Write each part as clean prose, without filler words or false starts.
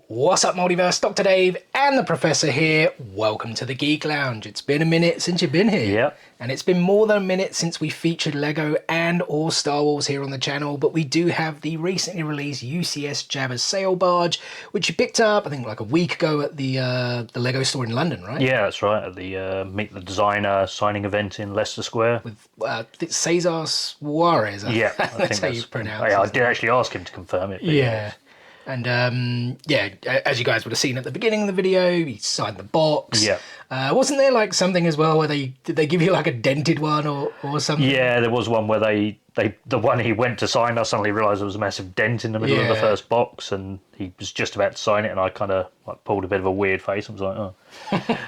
What's up, Multiverse? Dr. Dave and the Professor here. Welcome to the Geek Lounge. It's been a minute since you've been here. Yep. And it's been more than a minute since we featured Lego and or Star Wars here on the channel, but we do have the recently released UCS Jabba sail barge, which you picked up, I think, like a week ago at the Lego store in London, right? Yeah, that's right, at the Meet the Designer signing event in Leicester Square. With Cesar Suarez, Yeah, I that's think how you pronounce it. I did actually ask him to confirm it. Yeah. And as you guys would have seen at the beginning of the video, he signed the box. Yeah. Wasn't there like something as well where did they give you like a dented one or something? Yeah, there was one where the one he went to sign, I suddenly realised there was a massive dent in the middle of the first box, and he was just about to sign it, and I kind of pulled a bit of a weird face and was like, oh.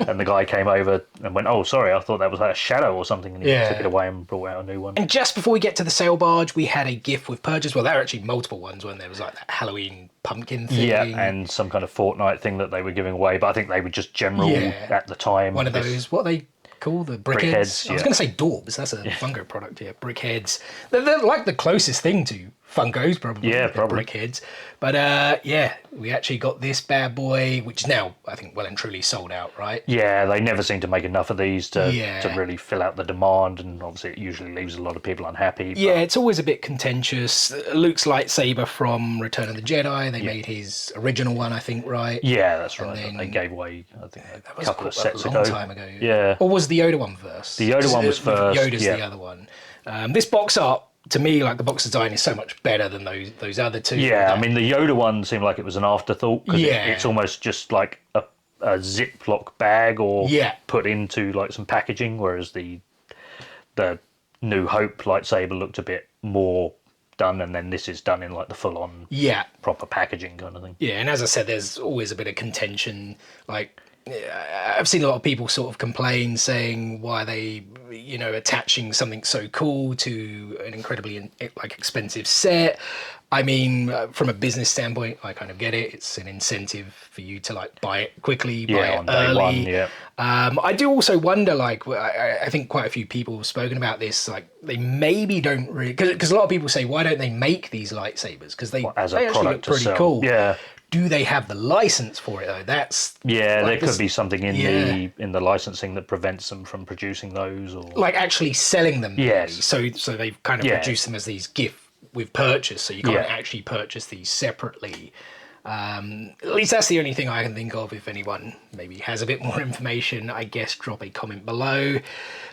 And the guy came over and went, oh, sorry, I thought that was like a shadow or something, and he took it away and brought out a new one. And just before we get to the sail barge, we had a gift with purchase. Well, there were actually multiple ones when there was like that Halloween pumpkin thing. Yeah, and some kind of Fortnite thing that they were giving away, but I think they were just general at the time. One of those, what they call the brickheads. I was going to say daubs. That's a Funko product. Yeah, brickheads. They're like the closest thing to Funkos, probably. Yeah, probably. Brickheads. But we actually got this bad boy, which is now, I think, well and truly sold out, right? Yeah, they never seem to make enough of these to really fill out the demand, and obviously it usually leaves a lot of people unhappy. Yeah, it's always a bit contentious. Luke's lightsaber from Return of the Jedi, they made his original one, I think, right? Yeah, that's right. Then, they gave away, I think, a couple of sets ago. A long time ago. Yeah. Or was the Yoda one first? The Yoda one was first. Yoda's the other one. This box art, to me, like the box design is so much better than those other two. Yeah, I mean the Yoda one seemed like it was an afterthought because it's almost just like a Ziploc bag or put into like some packaging, whereas the New Hope lightsaber looked a bit more done, and then this is done in like the full-on proper packaging kind of thing. Yeah, and as I said, there's always a bit of contention. Like I've seen a lot of people sort of complain, saying why they, attaching something so cool to an incredibly expensive set. I mean, from a business standpoint, I kind of get it. It's an incentive for you to buy it quickly, buy it on early. Day one, I do also wonder, I think quite a few people have spoken about this. They maybe don't really, because a lot of people say, why don't they make these lightsabers? Because they actually look pretty cool. Yeah. Do they have the license for it though? That's there could be something in the licensing that prevents them from producing those, or actually selling them. Yes. So they've kind of produced them as these gift with purchase, so you can't actually purchase these separately. At least that's the only thing I can think of. If anyone maybe has a bit more information, I guess drop a comment below.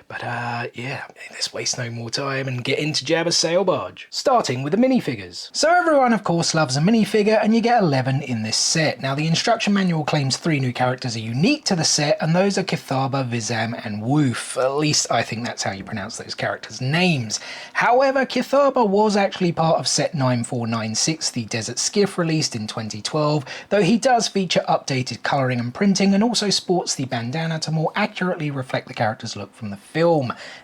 But let's waste no more time and get into Jabba's sail barge. Starting with the minifigures. So everyone, of course, loves a minifigure, and you get 11 in this set. Now, the instruction manual claims 3 new characters are unique to the set, and those are Kithaba, Vizam, and Woof. At least I think that's how you pronounce those characters' names. However, Kithaba was actually part of set 9496, the Desert Skiff released in 2012, though he does feature updated colouring and printing, and also sports the bandana to more accurately reflect the character's look from the film.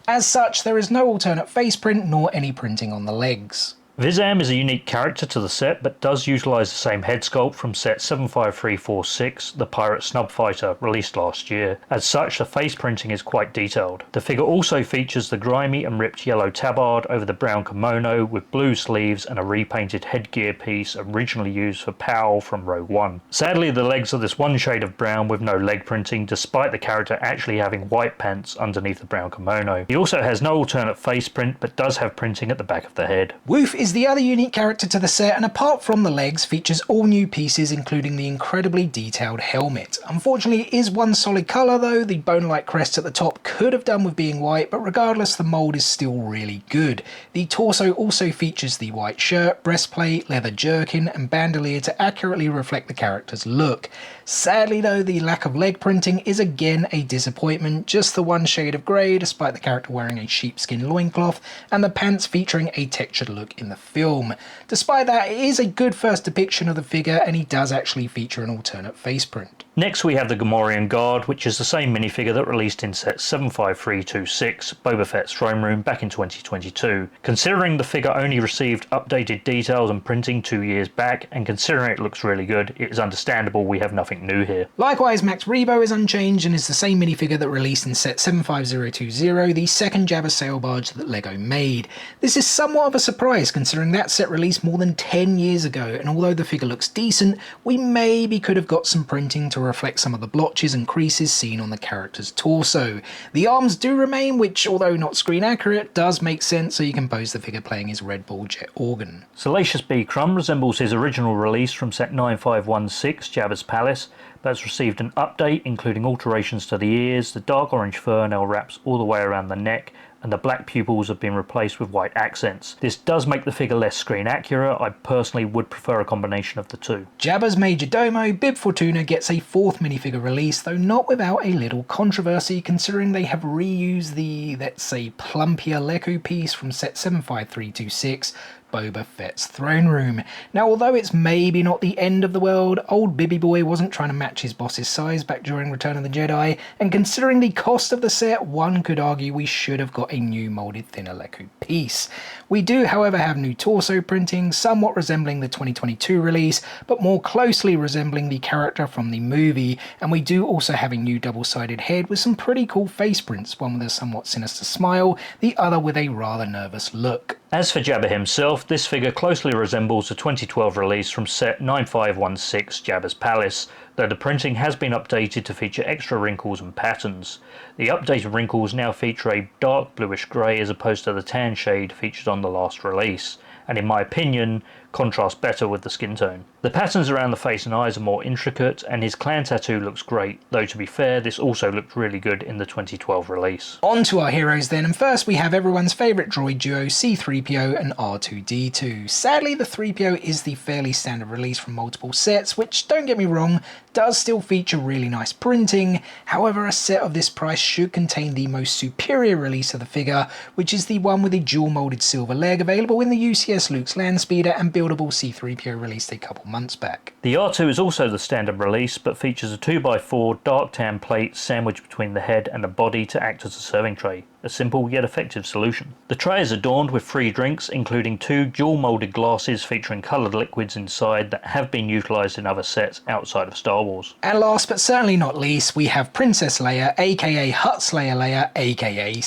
As such, there is no alternate face print nor any printing on the legs. Vizam is a unique character to the set, but does utilise the same head sculpt from set 75346, the Pirate Snub Fighter, released last year. As such, the face printing is quite detailed. The figure also features the grimy and ripped yellow tabard over the brown kimono with blue sleeves and a repainted headgear piece originally used for Pow from Rogue One. Sadly, the legs are this one shade of brown with no leg printing, despite the character actually having white pants underneath the brown kimono. He also has no alternate face print, but does have printing at the back of the head. Woof is the other unique character to the set, and apart from the legs, features all new pieces, including the incredibly detailed helmet. Unfortunately, it is one solid colour though. The bone-like crest at the top could have done with being white, but regardless, the mould is still really good. The torso also features the white shirt, breastplate, leather jerkin, and bandolier to accurately reflect the character's look. Sadly though, the lack of leg printing is again a disappointment, just the one shade of grey despite the character wearing a sheepskin loincloth, and the pants featuring a textured look in the film. Despite that, it is a good first depiction of the figure, and he does actually feature an alternate face print. Next we have the Gamorrean Guard, which is the same minifigure that released in set 75326, Boba Fett's Throne Room, back in 2022. Considering the figure only received updated details and printing 2 years back, and considering it looks really good, it is understandable we have nothing new here. Likewise, Max Rebo is unchanged and is the same minifigure that released in set 75020, the second Jabba sail barge that LEGO made. This is somewhat of a surprise considering that set released more than 10 years ago, and although the figure looks decent, we maybe could have got some printing to reflect some of the blotches and creases seen on the character's torso. The arms do remain, which, although not screen accurate, does make sense, so you can pose the figure playing his Red Bull jet organ. Salacious B. Crumb resembles his original release from set 9516, Jabba's Palace, but has received an update including alterations to the ears, the dark orange fur now wraps all the way around the neck, and the black pupils have been replaced with white accents. This does make the figure less screen accurate. I personally would prefer a combination of the two. Jabba's Major Domo, Bib Fortuna, gets a fourth minifigure release, though not without a little controversy considering they have reused the, let's say, plumpier Leku piece from set 75326, Boba Fett's Throne Room. Now, although it's maybe not the end of the world, old Bibby Boy wasn't trying to match his boss's size back during Return of the Jedi, and considering the cost of the set, one could argue we should have got a new moulded thinner Leku piece. We do, however, have new torso printing, somewhat resembling the 2022 release, but more closely resembling the character from the movie, and we do also have a new double-sided head with some pretty cool face prints, one with a somewhat sinister smile, the other with a rather nervous look. As for Jabba himself, this figure closely resembles the 2012 release from set 9516, Jabba's Palace, though the printing has been updated to feature extra wrinkles and patterns. The updated wrinkles now feature a dark bluish grey as opposed to the tan shade featured on the last release, and in my opinion, contrast better with the skin tone. The patterns around the face and eyes are more intricate, and his clan tattoo looks great, though to be fair, this also looked really good in the 2012 release. On to our heroes then, and first we have everyone's favourite droid duo C-3PO and R2-D2. Sadly, the 3PO is the fairly standard release from multiple sets, which, don't get me wrong, does still feature really nice printing. However, a set of this price should contain the most superior release of the figure, which is the one with the dual moulded silver leg available in the UCS Luke's Landspeeder and buildable C-3PO released a couple months back. The R2 is also the standard release, but features a 2x4 dark tan plate sandwiched between the head and the body to act as a serving tray. A simple yet effective solution. The tray is adorned with 3 drinks, including 2 dual moulded glasses featuring coloured liquids inside that have been utilised in other sets outside of Star Wars. And last but certainly not least, we have Princess Leia, aka Hutt Slayer Leia, aka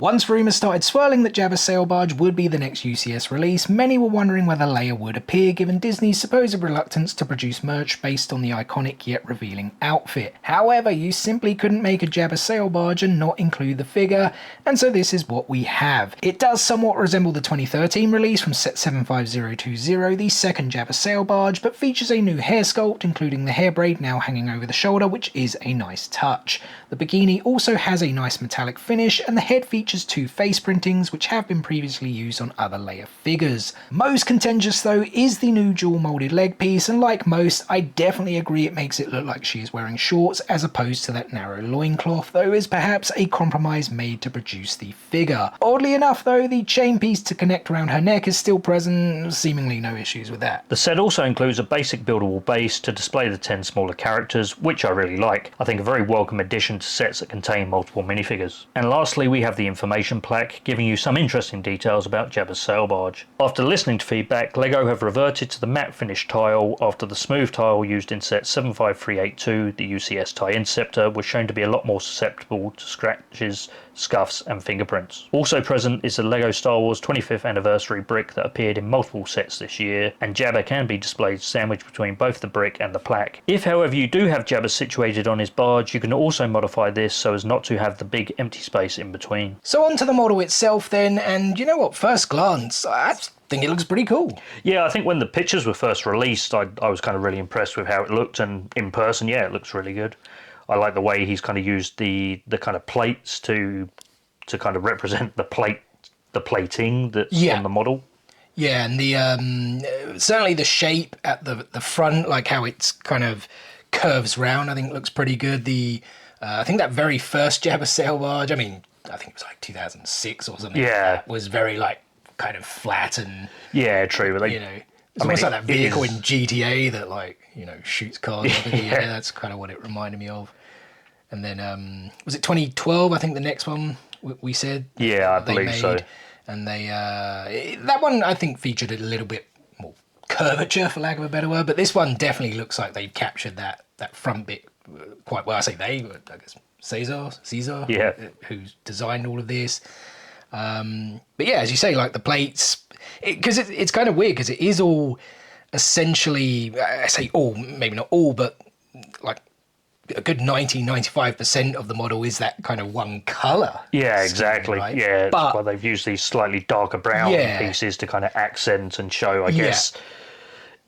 Once rumours started swirling that Jabba's sail barge would be the next UCS release, many were wondering whether Leia would appear given Disney's supposed reluctance to produce merch based on the iconic yet revealing outfit. However, you simply couldn't make a Jabba sail barge and not include the figure, and so this is what we have. It does somewhat resemble the 2013 release from set 75020, the second Jabba sail barge, but features a new hair sculpt, including the hair braid now hanging over the shoulder, which is a nice touch. The bikini also has a nice metallic finish, and the head features 2 face printings which have been previously used on other Leia figures. Most contentious though is the new dual moulded leg piece, and like most, I definitely agree it makes it look like she is wearing shorts as opposed to that narrow loincloth, though is perhaps a compromise made to produce the figure. Oddly enough though, the chain piece to connect around her neck is still present, seemingly no issues with that. The set also includes a basic buildable base to display the 10 smaller characters, which I really like. I think a very welcome addition to sets that contain multiple minifigures. And lastly, we have the information plaque giving you some interesting details about Jabba's sail barge. After listening to feedback, LEGO have reverted to the matte finish tile after the smooth tile used in set 75382, the UCS TIE Interceptor, was shown to be a lot more susceptible to scratches, scuffs and fingerprints. Also present is the LEGO Star Wars 25th anniversary brick that appeared in multiple sets this year, and Jabba can be displayed sandwiched between both the brick and the plaque. If however you do have Jabba situated on his barge, you can also modify this so as not to have the big empty space in between. So on to the model itself then, and you know what, first glance, I think it looks pretty cool. Yeah, I think when the pictures were first released, I was kind of really impressed with how it looked, and in person, yeah, it looks really good. I like the way he's kind of used the kind of plates to kind of represent the plating that's on the model. Yeah, and the certainly the shape at the front, like how it's kind of curves round, I think looks pretty good. The I think that very first Jabba sail barge, I mean, I think it was like 2006 or something. Yeah, like that, was very like kind of flat and yeah, true. You know, It's almost like that vehicle in GTA that, like, you know, shoots cars up in the air. That's kind of what it reminded me of. And then, was it 2012? I think the next one we said. Yeah, I believe so. And they that one I think featured a little bit more curvature, for lack of a better word. But this one definitely looks like they've captured that front bit quite well. I say they, but I guess Caesar, yeah, who's designed all of this. But yeah, as you say, like the plates, because it's kind of weird because it is all essentially, I say all, maybe not all, but like a good 95% of the model is that kind of one colour. Yeah, exactly. Right? Yeah, but well, they've used these slightly darker brown pieces to kind of accent and show, I guess,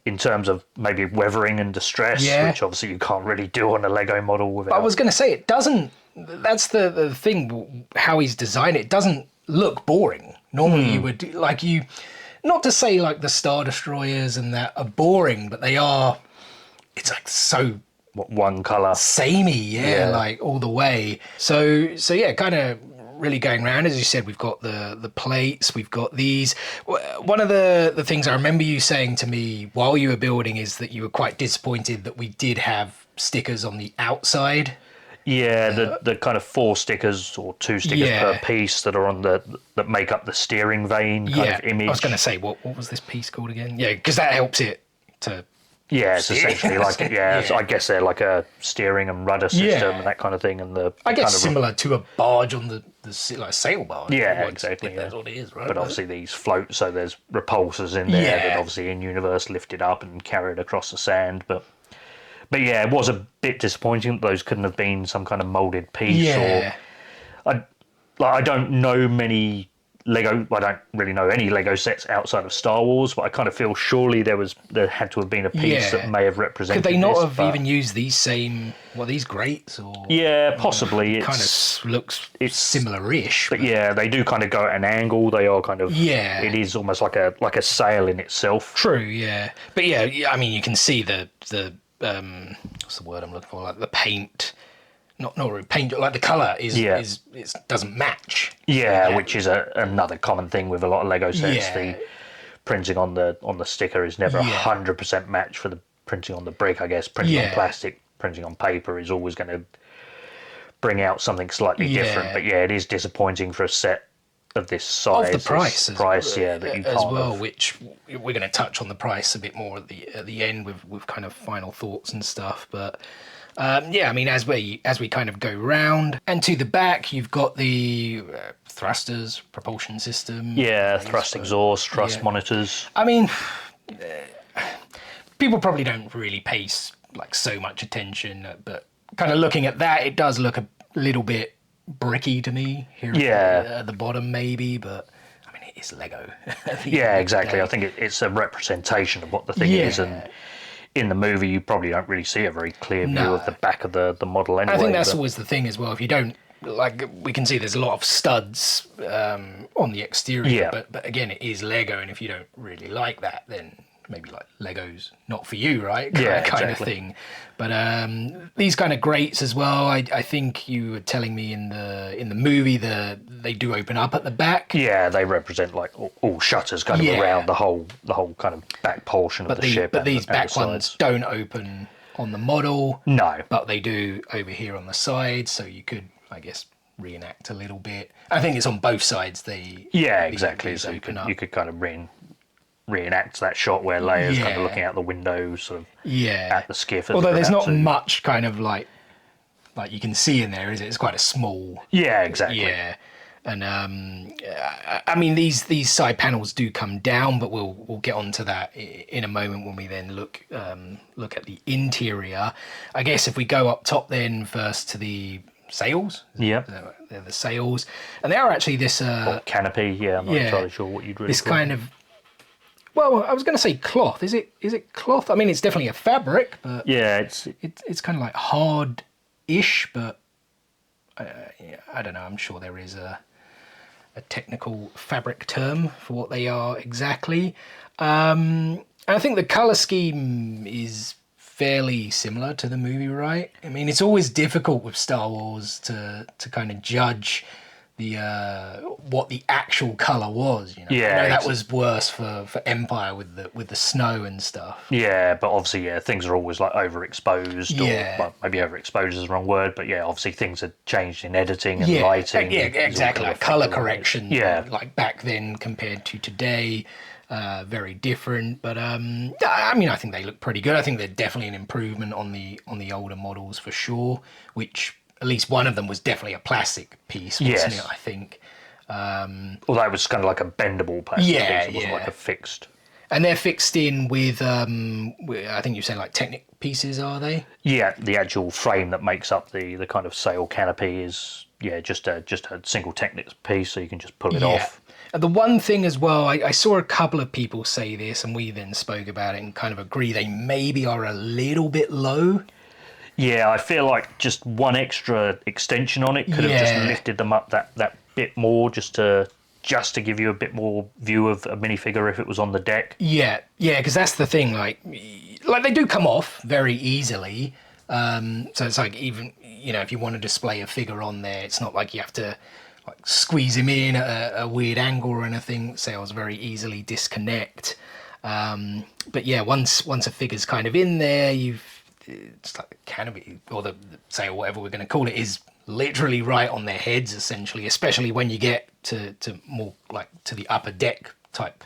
in terms of maybe weathering and distress, which obviously you can't really do on a Lego model without. But I was going to say, it doesn't, that's the thing, how he's designed it, it doesn't look boring. Normally you would, like you, not to say like the Star Destroyers and that are boring, but they are, it's like so one colour samey, like all the way. So yeah, kind of really going around, as you said, we've got the plates, we've got these. One of the things I remember you saying to me while you were building is that you were quite disappointed that we did have stickers on the outside. Yeah, the kind of 4 stickers or 2 stickers per piece that are on that make up the steering vane kind of image. I was going to say, what was this piece called again? Yeah, because that helps it to. Yeah, it's essentially like I guess they're like a steering and rudder system and that kind of thing, and I guess kind of similar to a barge on the like a sail barge. Yeah, exactly. That's what it is, right? But obviously these float, so there's repulsors in there that obviously in universe lift it up and carry it across the sand. But yeah, it was a bit disappointing that those couldn't have been some kind of molded piece. Yeah. Or I don't know many Lego. I don't really know any Lego sets outside of Star Wars, but I kind of feel surely there had to have been a piece that may have represented. Could they not have even used these same these grates or? Yeah, possibly. It kind of looks similar-ish. But yeah, they do kind of go at an angle. They are kind of It is almost like a sail in itself. True. Yeah. But yeah, I mean, you can see the what's the word I'm looking for? Like the paint. Not really paint, like the colour is it doesn't match. Yeah, which is another common thing with a lot of Lego sets. The printing on the sticker is never 100% match for the printing on the brick, I guess. Printing on plastic, printing on paper is always going to bring out something slightly different. But yeah, it is disappointing for a set of this size. Of the price that you can't as well, which we're going to touch on the price a bit more at the end with kind of final thoughts and stuff, but. I mean, as we kind of go round and to the back, you've got the thrusters, propulsion system. Yeah, thrust exhaust, thrust monitors. I mean, people probably don't really pay like so much attention, but kind of looking at that, it does look a little bit bricky to me here at the bottom, maybe, but. I mean, it is Lego. Yeah, exactly. I think it's a representation of what the thing is, and. In the movie, you probably don't really see a very clear view of the back of the model anyway. I think that's always the thing as well. If you don't, like, we can see there's a lot of studs on the exterior, but again, it is Lego, and if you don't really like that, then maybe like Lego's not for you, right? Kind of thing. But these kind of grates as well. I think you were telling me in the movie they do open up at the back. Yeah, they represent like all shutters kind of around the whole kind of back portion of the ship. But these back ones don't open on the model. No, but they do over here on the side. So you could, I guess, reenact a little bit. I think it's on both sides. Exactly. So you could kind of reenact that shot where Leia's kind of looking out the window, sort of at the skiff. Although there's not much kind of like you can see in there, is it? It's quite a small. Yeah, exactly. Yeah, and I mean these side panels do come down, but we'll get onto that in a moment when we then look at the interior. I guess if we go up top then first to the sails. Yeah, they're the sails, and they are actually this or canopy. Yeah, I'm not entirely sure what you'd really. This kind of. Well, I was going to say cloth. Is it cloth? I mean, it's definitely a fabric, but it's kind of like hard-ish. But I don't know. I'm sure there is a technical fabric term for what they are exactly. And I think the color scheme is fairly similar to the movie, right? I mean, it's always difficult with Star Wars to kind of judge what the actual color was. You know, Yeah, I know that was worse for Empire with the snow and stuff. Yeah, but obviously, things are always like overexposed, Yeah. or well, maybe overexposed is the wrong word, but yeah, obviously things have changed in editing and lighting. Yeah, It's all exactly. kind Like of color affected by it. correction, Yeah, like back then compared to today, very different. But I mean, I think they look pretty good. I think they're definitely an improvement on the older models for sure. Which at least one of them was definitely a plastic piece, wasn't Yes. it? I think. Although it was kind of like a bendable plastic piece, it wasn't like a fixed. And they're fixed in with, I think you said like Technic pieces, are they? Yeah, the actual frame that makes up the kind of sail canopy is just a single Technic piece, so you can just pull it off. And the one thing as well, I saw a couple of people say this, and we then spoke about it and kind of agree they maybe are a little bit low. Yeah, I feel like just one extra extension on it could have just lifted them up that bit more, just to give you a bit more view of a minifigure if it was on the deck. Yeah, because that's the thing. Like they do come off very easily. So it's like, even if you want to display a figure on there, it's not like you have to like squeeze him in at a weird angle or anything. Sales very easily disconnect. But yeah, once a figure's kind of in there, it's like the canopy or the sail, whatever we're going to call it, is literally right on their heads essentially, especially when you get to more like to the upper deck type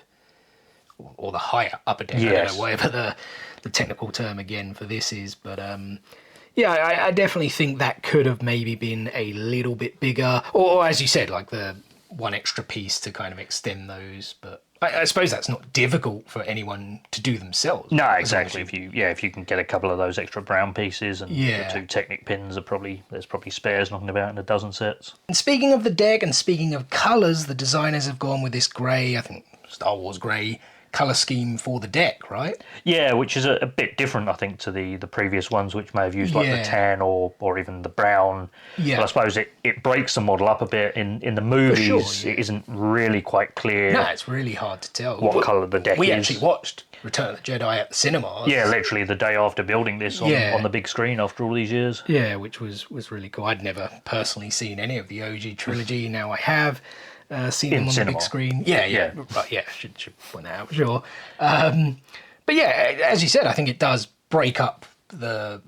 or the higher upper deck. Yes. I don't know, whatever the technical term again for this is, but I definitely think that could have maybe been a little bit bigger, or as you said, like the one extra piece to kind of extend those. But I suppose that's not difficult for anyone to do themselves. No, exactly. If you can get a couple of those extra brown pieces and the two Technic pins there's probably spares knocking about in a dozen sets. And speaking of the deck and speaking of colours, the designers have gone with this grey, I think Star Wars grey colour scheme for the deck, right? Yeah, which is a bit different, I think, to the previous ones, which may have used like the tan or even the brown. Yeah. But I suppose it breaks the model up a bit. In the movies, it isn't really quite clear. No, it's really hard to tell what colour the deck is. We actually watched Return of the Jedi at the cinemas. Yeah, literally the day after building this on the big screen after all these years. Yeah, which was really cool. I'd never personally seen any of the OG trilogy. Now I have. Seen them on the big screen. Yeah. Right, yeah, should point that out for sure. But yeah, as you said, I think it does break up the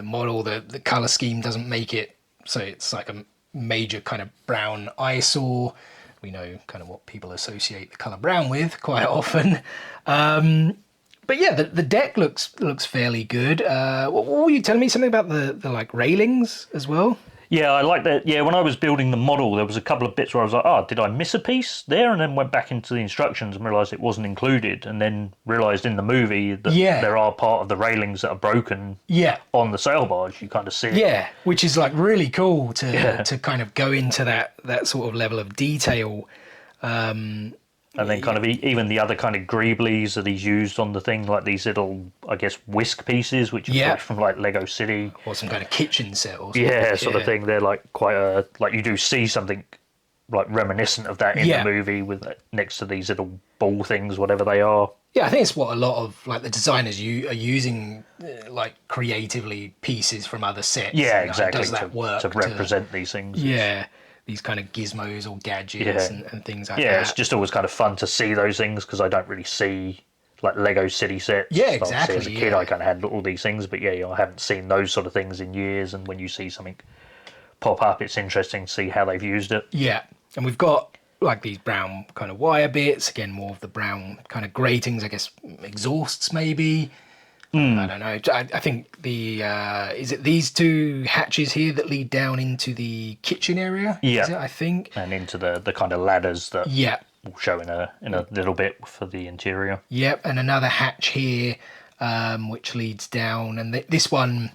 model. The color scheme doesn't make it so it's like a major kind of brown eyesore. We know kind of what people associate the color brown with quite often. But yeah, the deck looks fairly good. What were you telling me? Something about the like railings as well? Yeah, I like that. Yeah, when I was building the model, there was a couple of bits where I was like, oh, did I miss a piece there? And then went back into the instructions and realised it wasn't included. And then realised in the movie that there are part of the railings that are broken on the sail barge. You kind of see it. Yeah, which is like really cool to kind of go into that sort of level of detail. And then kind of even the other kind of greeblies that he's used on the thing, like these little, I guess, whisk pieces, which are from like Lego City. Or some kind of kitchen set or something. Yeah, sort of thing. They're like quite like you do see something like reminiscent of that in the movie with next to these little ball things, whatever they are. Yeah, I think it's what a lot of like the designers are using, like creatively pieces from other sets. Yeah, exactly. Does that work to represent these things? Yeah. These kind of gizmos or gadgets and things like that. Yeah, it's just always kind of fun to see those things because I don't really see like Lego City sets. Yeah, exactly. As a kid, I kind of had all these things, but I haven't seen those sort of things in years. And when you see something pop up, it's interesting to see how they've used it. Yeah, and we've got like these brown kind of wire bits, again, more of the brown kind of gratings, I guess, exhausts maybe. I don't know. I think is it these two hatches here that lead down into the kitchen area? Yeah, is it, I think, and into the kind of ladders that will show in a little bit for the interior. Yep, and another hatch here, which leads down, and this one,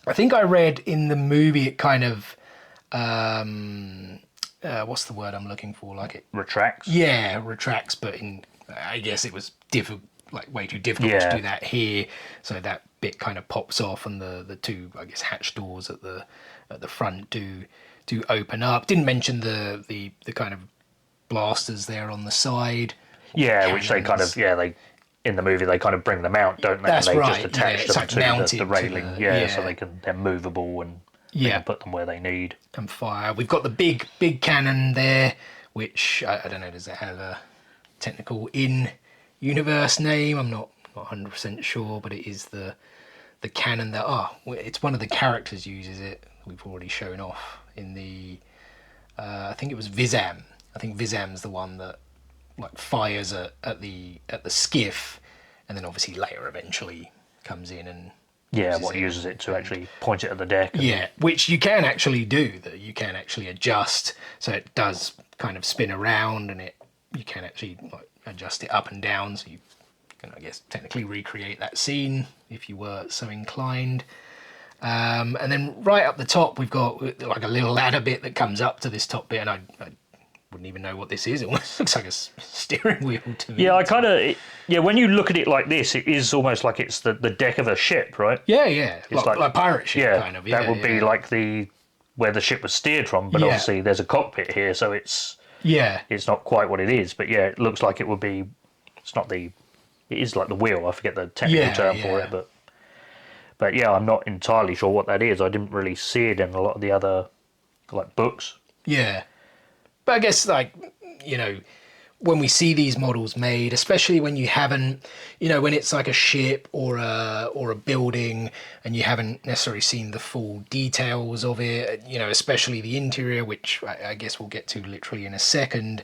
I think I read in the movie it kind of, what's the word I'm looking for? Like it retracts. Yeah, retracts, but I guess it was way too difficult to do that here, so that bit kind of pops off, and the two, I guess, hatch doors at the front do open up. Didn't mention the kind of blasters there on the side. Yeah, cannons. Which they kind of they in the movie they kind of bring them out, don't they? That's and they right. just attach them like to the railing. So they're movable and They can put them where they need. And fire. We've got the big cannon there, which I don't know, does it have a technical in-universe name? I'm not 100% sure, but it is the cannon that it's one of the characters uses it. We've already shown off in the I think it was Vizam. I think Vizam's the one that like fires at the skiff, and then obviously Leia eventually comes in and uses it to actually point it at the deck. Which you can actually do. That you can actually adjust, so it does kind of spin around, and you can actually like adjust it up and down, so you can, I guess, technically recreate that scene if you were so inclined. And then right up the top, we've got like a little ladder bit that comes up to this top bit, and I wouldn't even know what this is. It almost looks like a steering wheel to me. Yeah, when you look at it like this, it is almost like it's the deck of a ship, right? Yeah. It's like pirate ship, kind of. That would be like where the ship was steered from, but obviously there's a cockpit here, so it's not quite what it is. But it looks like it would be. It's not it is like the wheel. I forget the technical term for it, but I'm not entirely sure what that is. I didn't really see it in a lot of the other like books. Yeah. But I guess, like, when we see these models made, especially when you haven't, when it's like a ship or a building and you haven't necessarily seen the full details of it, especially the interior, which I guess we'll get to literally in a second,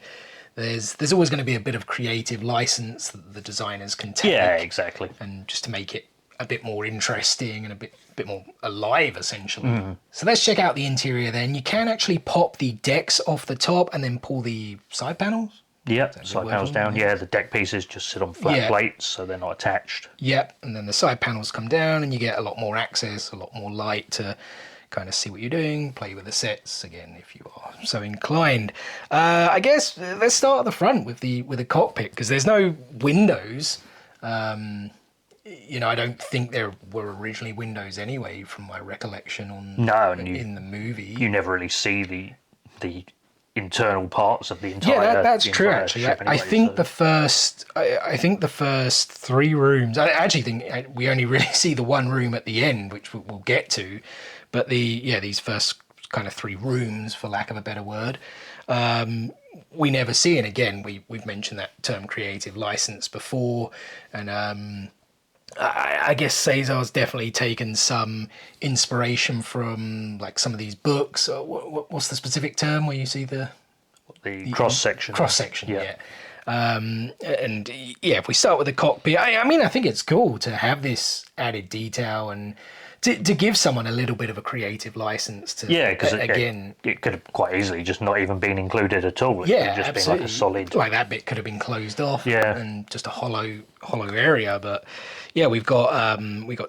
there's always going to be a bit of creative license that the designers can take. Yeah, exactly. And just to make it a bit more interesting and a bit more alive, essentially. So let's check out the interior then. You can actually pop the decks off the top and then pull the side panels. Yep, side panels down. Yeah, the deck pieces just sit on flat plates, so they're not attached. Yep, and then the side panels come down and you get a lot more access, a lot more light to kind of see what you're doing, play with the sets, again, if you are so inclined. I guess let's start at the front with the cockpit, because there's no windows. I don't think there were originally windows anyway, from my recollection in the movie. You never really see the internal parts of the entire. Yeah, that's true. Actually, anyway, I think the first 3 rooms. I actually think we only really see the one room at the end, which we'll get to. But these first kind of 3 rooms, for lack of a better word, we never see. And again, we've mentioned that term creative license before, and I guess Cesar's definitely taken some inspiration from like some of these books. What's the specific term where you see the cross section? Cross section, yeah. If we start with the cockpit, I think it's cool to have this added detail and to give someone a little bit of a creative license to. Yeah, because it could have quite easily just not even been included at all. It could have just absolutely. been like a solid. Like that bit could have been closed off. Yeah. And just a hollow area, but. Yeah, we've got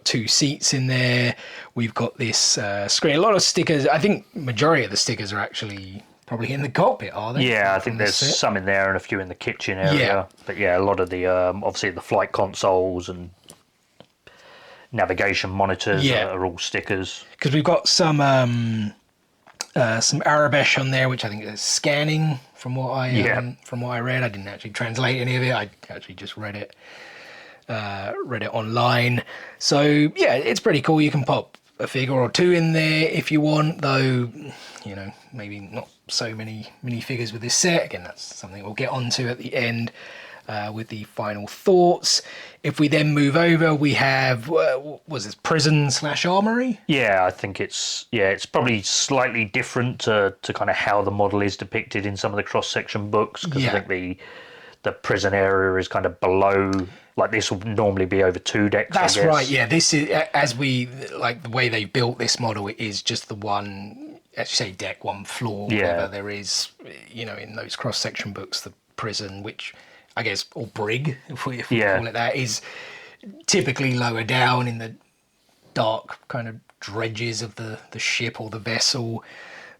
2 seats in there. We've got this screen. A lot of stickers. I think majority of the stickers are actually probably in the cockpit, are they? Yeah, I think there's some in there and a few in the kitchen area. Yeah. But a lot of the obviously the flight consoles and navigation monitors are all stickers. Because we've got some Arabic on there, which I think is scanning from what I read. I didn't actually translate any of it. I actually just read it online. So it's pretty cool. You can pop a figure or 2 in there if you want, though maybe not so many minifigures with this set. Again, that's something we'll get onto at the end with the final thoughts. If we then move over, we have was this prison/armory? I think it's probably slightly different to kind of how the model is depicted in some of the cross-section books, because I think the prison area is kind of below. Like this will normally be over 2 decks. That's right. Yeah, this is as we like the way they built this model. It is just the one, as you say, deck, 1 floor. Whatever there is, in those cross section books, the prison, which I guess, or brig, if we call it that, is typically lower down in the dark kind of dredges of the ship or the vessel.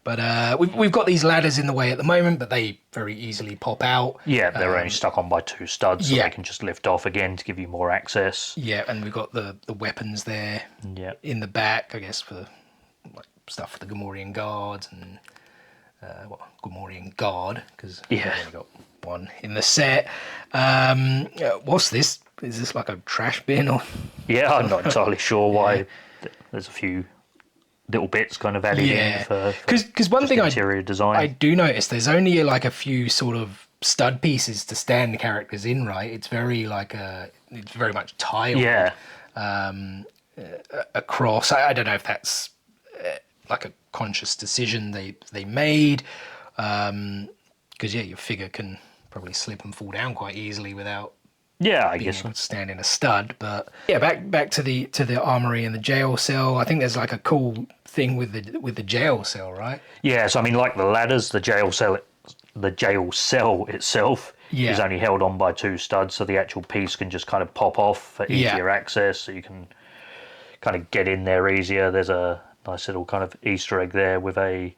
But we've got these ladders in the way at the moment, but they very easily pop out. Yeah, they're only stuck on by 2 studs, so they can just lift off again to give you more access. Yeah, and we've got the weapons there in the back, I guess, for like stuff for the Gamorrean guards and Gamorrean guard, because we've only got 1 in the set. What's this? Is this like a trash bin? Or I'm not entirely sure why. There's a few little bits kind of added in for because one thing interior design. I do notice there's only like a few sort of stud pieces to stand the characters in, right? It's very it's very much tiled. Yeah. Across. I don't know if that's like a conscious decision they made, because your figure can probably slip and fall down quite easily without I being guess able to stand in a stud. But yeah, back to the armory and the jail cell. I think there's like a cool thing with the jail cell, right? Yeah, so I mean, like the ladders, the jail cell itself is only held on by 2 studs, so the actual piece can just kind of pop off for easier access, so you can kind of get in there easier. There's a nice little kind of Easter egg there with I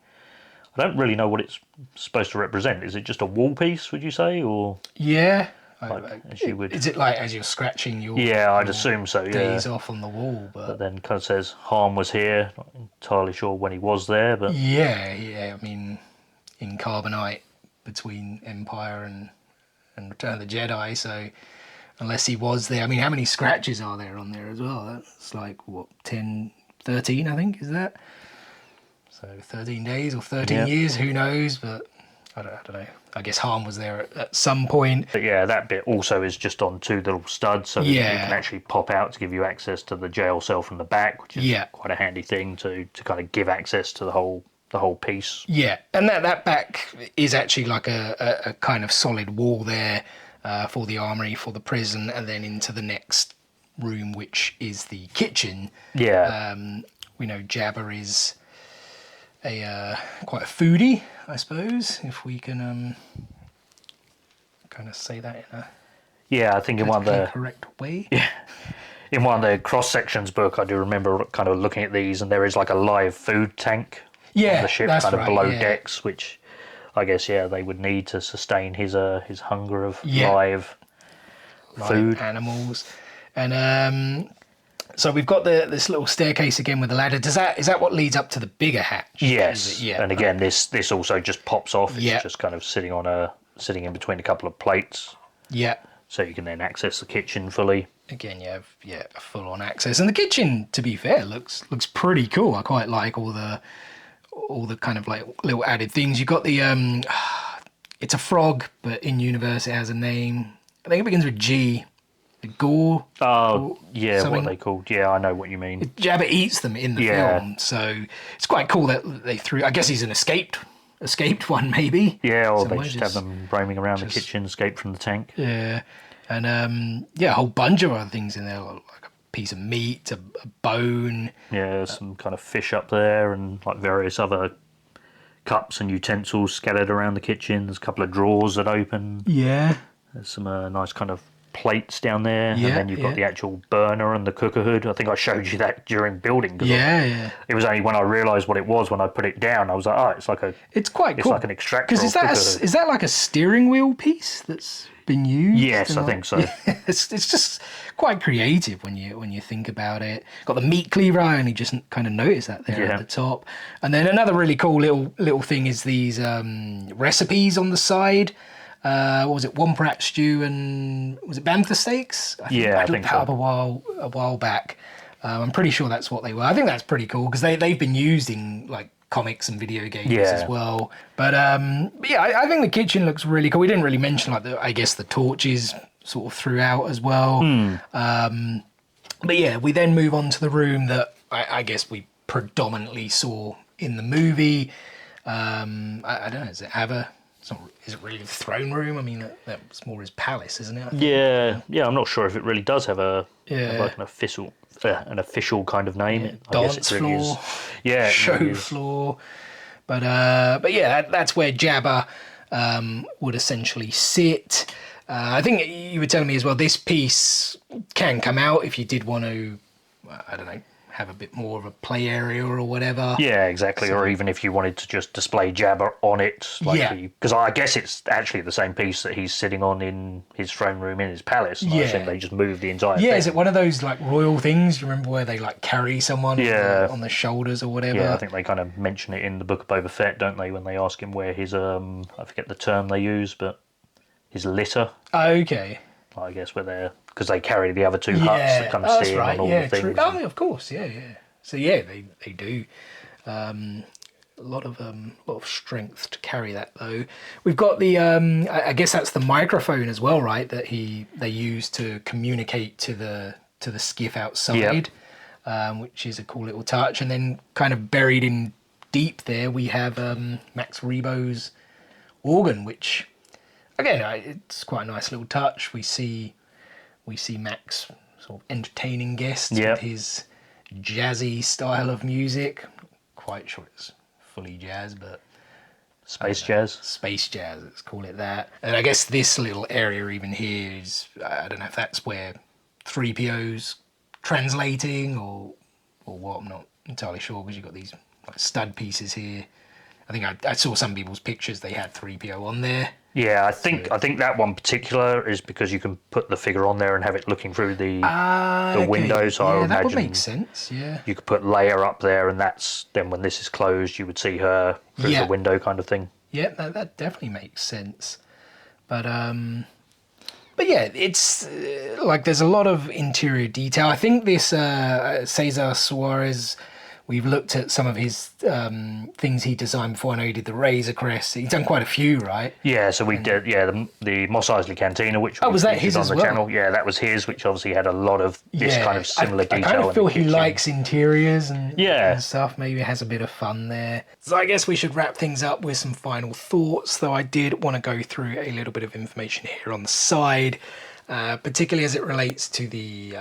don't really know what it's supposed to represent. Is it just a wall piece, would you say, or? Yeah. Is it like as you're scratching your I'd assume so, days off on the wall, but then kind of says Han was here. Not entirely sure when he was there, but I mean, in Carbonite between Empire and Return of the Jedi, so unless he was there, I mean, how many scratches are there on there as well? That's like what, 10, 13, I think, is that? So 13 days or 13 years, who knows? But I don't know. I guess Han was there at some point. But yeah, that bit also is just on 2 little studs, so you can actually pop out to give you access to the jail cell from the back, which is quite a handy thing to kind of give access to the whole piece. Yeah, and that back is actually like a kind of solid wall there for the armory, for the prison, and then into the next room, which is the kitchen. Yeah. We know Jabba is quite a foodie, I suppose, if we can kind of say that in I think in one of the correct way. Yeah. In one of the cross sections book, I do remember kind of looking at these, and there is like a live food tank on the ship, kind of below decks, which I guess they would need to sustain his hunger of live food animals. And so we've got this little staircase again with the ladder. Is that what leads up to the bigger hatch? Yes. And again, this also just pops off. It's just kind of sitting in between a couple of plates. Yeah. So you can then access the kitchen fully. Again, you have full on access, and the kitchen, to be fair, looks pretty cool. I quite like all the kind of like little added things. You got the it's a frog, but in universe it has a name. I think it begins with G. The gore. Oh, yeah, something. What are they called? Yeah, I know what you mean. Jabba eats them in the film, so it's quite cool that they threw. I guess he's an escaped one, maybe. Yeah, or they just have them roaming around the kitchen, escaped from the tank. Yeah, and a whole bunch of other things in there, like a piece of meat, a bone. Yeah, some kind of fish up there, and like various other cups and utensils scattered around the kitchen. There's a couple of drawers that open. Yeah. There's some nice kind of plates down there, and then you've got the actual burner and the cooker hood. I think I showed you that during building. It was only when I realised what it was when I put it down. I was like, oh, it's quite cool. It's like an extractor. Because is that like a steering wheel piece that's been used? Yes, I think so. It's just quite creative when you think about it. Got the meat cleaver. I only just kind of noticed that there at the top. And then another really cool little thing is these recipes on the side. What was it? Wompat stew and was it bantha steaks? I think that up a while back. I'm pretty sure that's what they were. I think that's pretty cool because they've been used in like comics and video games as well. But I think the kitchen looks really cool. We didn't really mention like the torches sort of throughout as well. But yeah, we then move on to the room that I guess we predominantly saw in the movie. I don't know. Does it have is it really the throne room? I mean, that's more his palace, isn't it? Yeah. I'm not sure if it really does have like an official kind of name. Yeah, dance floor, show floor. But that's where Jabba would essentially sit. I think you were telling me as well. This piece can come out if you did want to. I don't know. Have a bit more of a play area or whatever. Yeah, exactly. So, or even if you wanted to just display Jabba on it. Because I guess it's actually the same piece that he's sitting on in his throne room in his palace. I think they just moved the entire thing. Is it one of those like royal things? You remember where they like carry someone on the shoulders or whatever? Yeah, I think they kind of mention it in the Book of Boba Fett, don't they, when they ask him where his, I forget the term they use, but his litter. Okay. I guess where they're... Because they carry the other 2 huts that come steering on all the things. True. Oh, of course, So they do. A lot of strength to carry that though. We've got the I guess that's the microphone as well, right? That they use to communicate to the skiff outside, which is a cool little touch. And then kind of buried in deep there, we have Max Rebo's organ, which again it's quite a nice little touch. We see Max sort of entertaining guests with his jazzy style of music. Quite sure it's fully jazz, but space jazz, let's call it that. And I guess this little area even here is, I don't know if that's where 3PO's translating or what. I'm not entirely sure, because you've got these like stud pieces here. I think I saw some people's pictures, they had 3PO on there. Yeah, I think that one particular is because you can put the figure on there and have it looking through the window. So I imagine that would make sense. Yeah, you could put Leia up there, and that's then when this is closed, you would see her through the window, kind of thing. Yeah, that definitely makes sense. But yeah, it's like there's a lot of interior detail. I think this Cesar Suarez. We've looked at some of his things he designed before. I know he did the Razor Crest. He's done quite a few, right? Yeah, so we did, the Mos Eisley Cantina, which was that his on as the well? channel. Yeah, that was his, which obviously had a lot of this kind of similar detail. I kind of feel he kitchen. likes interiors and stuff. Maybe has a bit of fun there. So I guess we should wrap things up with some final thoughts, though I did want to go through a little bit of information here on the side. Particularly as it relates to the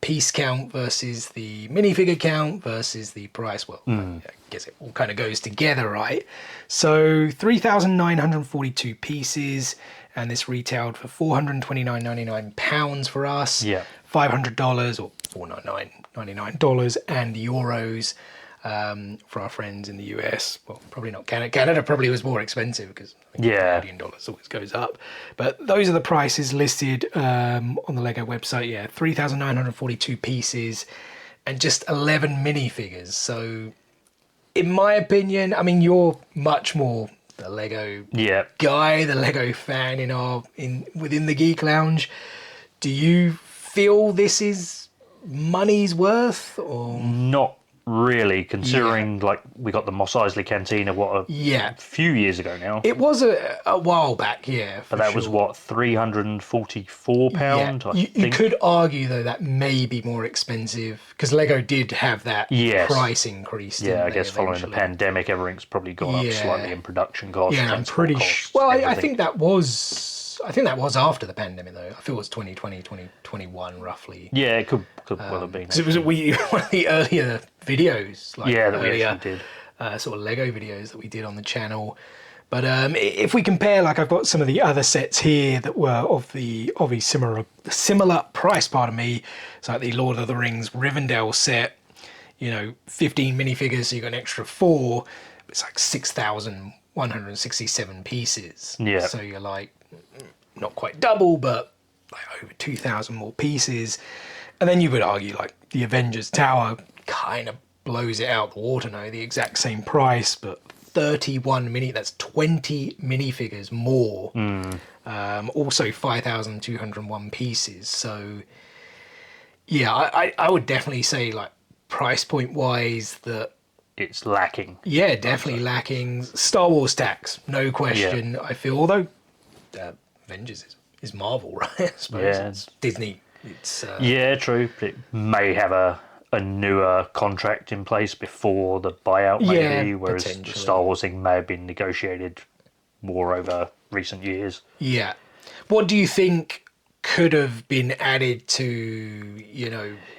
piece count versus the minifigure count versus the price. Well, I guess it all kind of goes together, right? So 3,942 pieces, and this retailed for £429.99 for us. Yeah. $500 or $499.99 and euros for our friends in the US. Well, probably not Canada. Canada probably was more expensive because Canadian dollars always goes up. But those are the prices listed on the Lego website. Yeah, 3,942 pieces and just 11 minifigures. So, in my opinion, I mean, you're much more the Lego guy, the Lego fan within the Geek Lounge. Do you feel this is money's worth or not? Really, considering like we got the Mos Eisley Cantina a few years ago now. It was a while back, but that was what, £344. I think. You could argue though that may be more expensive because Lego did have that price increase. Yeah, I guess following the pandemic, everything's probably gone up slightly in production costs. Yeah, I'm pretty sure. Well, I think that was. I think that was after the pandemic, though. I feel it was 2020, 2021, roughly. Yeah, it could well have been. Because it was one of the earlier videos. Like that we actually did. Sort of Lego videos that we did on the channel. But if we compare, like I've got some of the other sets here that were of a similar price, pardon me. It's like the Lord of the Rings Rivendell set, 15 minifigures, so you got an extra 4. It's like 6,167 pieces. Yeah. So you're like, not quite double, but like over 2,000 more pieces. And then you would argue like the Avengers Tower kind of blows it out the water, the exact same price, but 31 that's 20 minifigures more. Also 5,201 pieces. So yeah, I would definitely say like price point wise that it's lacking. Yeah, definitely lacking. Star Wars tax, no question. I feel, although Avengers is Marvel, right? I suppose it's Disney. It's true. It may have a newer contract in place before the buyout, maybe, whereas the Star Wars thing may have been negotiated more over recent years. Yeah. What do you think could have been added to,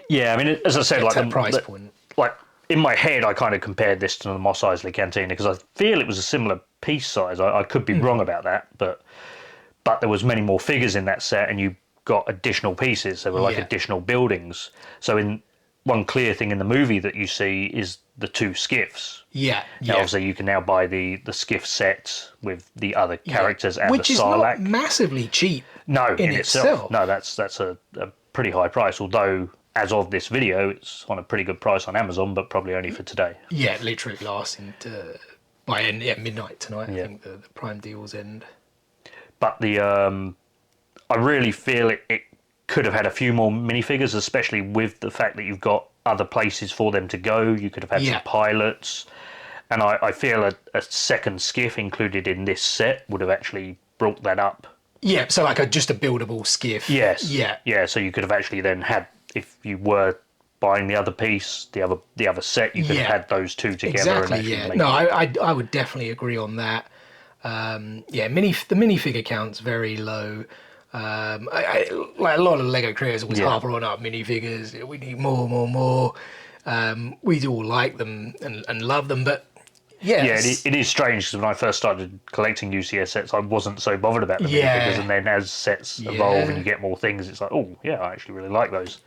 Yeah, I mean, as I said, like that price point. Like in my head, I kind of compared this to the Mos Eisley Cantina because I feel it was a similar piece size. I could be wrong about that, but there was many more figures in that set, and you got additional pieces. They were like additional buildings. So in one clear thing in the movie that you see is the 2 skiffs. Yeah. Now, obviously, you can now buy the skiff sets with the other characters and which the Sarlacc. Which is not massively cheap. No, in itself. No, that's a pretty high price. Although, as of this video, it's on a pretty good price on Amazon, but probably only for today. Yeah, literally lasting by midnight tonight. I think the Prime deals end. But I really feel it could have had a few more minifigures, especially with the fact that you've got other places for them to go. You could have had some pilots. And I feel a second skiff included in this set would have actually brought that up. Yeah, so like just a buildable skiff. Yes. Yeah. Yeah, so you could have actually then had, if you were buying the other piece, the other set, you could have had those two together. Exactly, and yeah. No, I would definitely agree on that. The minifigure count's very low. Like a lot of Lego creators always harp on our minifigures. We need more. We all like them and love them, but it is strange because when I first started collecting UCS sets, I wasn't so bothered about the minifigures, and then as sets evolve and you get more things, it's like, oh yeah, I actually really like those.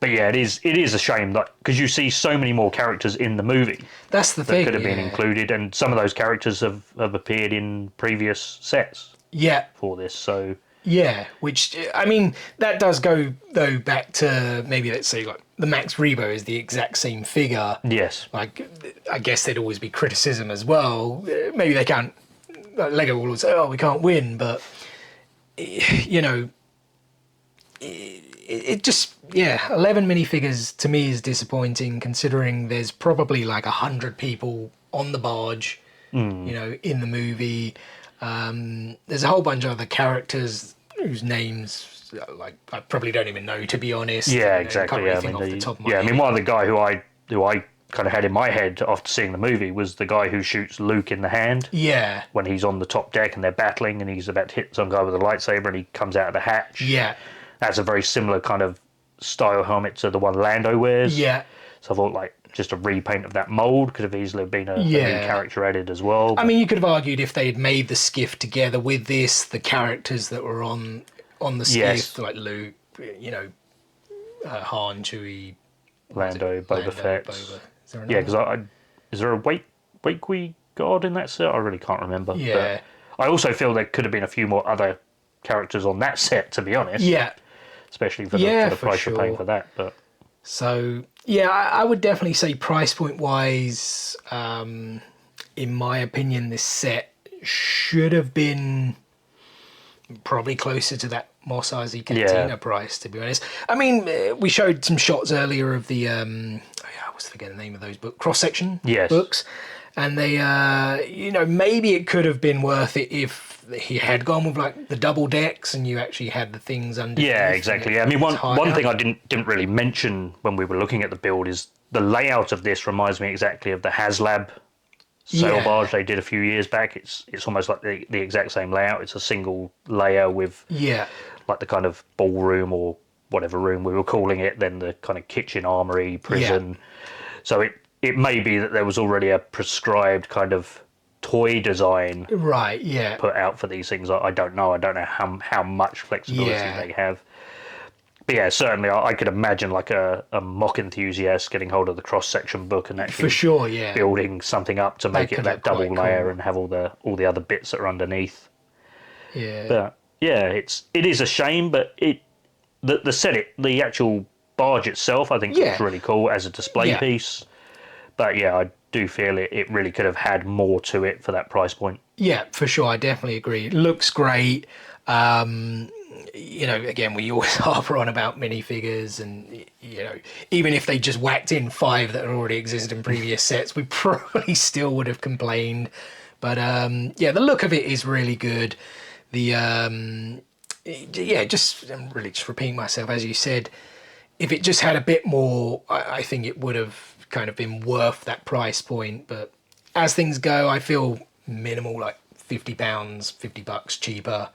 But yeah, it is a shame that because you see so many more characters in the movie. That's the thing. That could have been included, and some of those characters have appeared in previous sets. Yeah. For this, so. Yeah, which, I mean, that does go, though, back to maybe, let's say, like, the Max Rebo is the exact same figure. Yes. Like, I guess there'd always be criticism as well. Maybe they can't, Lego will always say, oh, we can't win, but, you know, it just, 11 minifigures to me is disappointing, considering there's probably like 100 people on the barge, you know, in the movie. There's a whole bunch of other characters whose names like I probably don't even know, to be honest. Yeah, exactly. Really I mean, one of the guy who I kind of had in my head after seeing the movie was the guy who shoots Luke in the hand. Yeah. When he's on the top deck and they're battling and he's about to hit some guy with a lightsaber and he comes out of the hatch. Yeah. That's a very similar kind of style helmet to the one Lando wears. Yeah. So I thought like just a repaint of that mould could have easily been a new character added as well. I mean, you could have argued if they had made the skiff together with this, the characters that were on the skiff, like Luke, you know, Han, Chewie, Lando, Boba Fett. Because is there a Wakey god in that set? I really can't remember. Yeah. But I also feel there could have been a few more other characters on that set, to be honest. Yeah. Especially for the price you're paying for that. But so yeah, I would definitely say price point wise, in my opinion, this set should have been probably closer to that Mos Eisley Cantina price, to be honest. I mean, we showed some shots earlier of the I always forget the name of those cross-section books, and they you know, maybe it could have been worth it if he had gone with like the double decks and you actually had the things underneath. Yeah, exactly. I mean, one thing I didn't really mention when we were looking at the build is the layout of this reminds me exactly of the HasLab sail barge they did a few years back. It's almost like the exact same layout. It's a single layer with like the kind of ballroom or whatever room we were calling it, then the kind of kitchen, armory, prison. So it may be that there was already a prescribed kind of toy design put out for these things. I don't know. I don't know how much flexibility they have. But yeah, certainly I could imagine like a mock enthusiast getting hold of the cross-section book and actually building something up to make it that double layer and have all the other bits that are underneath. Yeah. But yeah, it is a shame, but the actual barge itself I think looks really cool as a display piece. But yeah, I do feel it really could have had more to it for that price point. Yeah, for sure. I definitely agree. It looks great. You know, again, we always harper on about minifigures, and you know, even if they just whacked in 5 that already existed in previous sets, we probably still would have complained. But the look of it is really good. I'm really just repeating myself, as you said. If it just had a bit more, I think it would have kind of been worth that price point. But as things go, I feel minimal, like £50, $50 cheaper.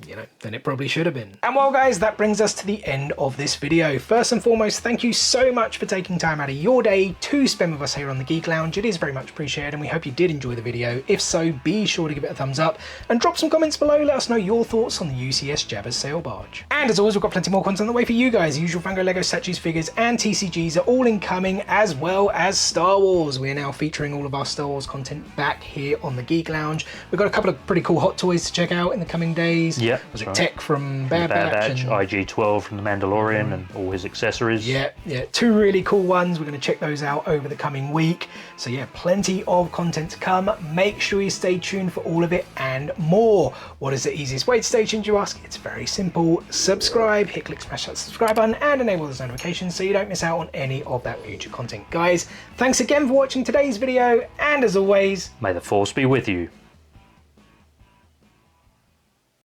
You know, than it probably should have been. And well, guys, that brings us to the end of this video. First and foremost, thank you so much for taking time out of your day to spend with us here on the Geek Lounge. It is very much appreciated, and we hope you did enjoy the video. If so, be sure to give it a thumbs up and drop some comments below. Let us know your thoughts on the UCS Jabba sail barge. And as always, we've got plenty more content on the way for you guys. The usual Fango Lego statues, figures, and TCGs are all incoming, as well as Star Wars. We are now featuring all of our Star Wars content back here on the Geek Lounge. We've got a couple of pretty cool hot toys to check out in the coming days. Yeah, Was it right. Tech from Bad Bad Batch? Batch, IG-12 from The Mandalorian and all his accessories. Yeah, 2 really cool ones. We're going to check those out over the coming week. So yeah, plenty of content to come. Make sure you stay tuned for all of it and more. What is the easiest way to stay tuned, you ask? It's very simple. Subscribe, hit click, smash that subscribe button and enable those notifications so you don't miss out on any of that future content. Guys, thanks again for watching today's video, and as always, May the Force be with you.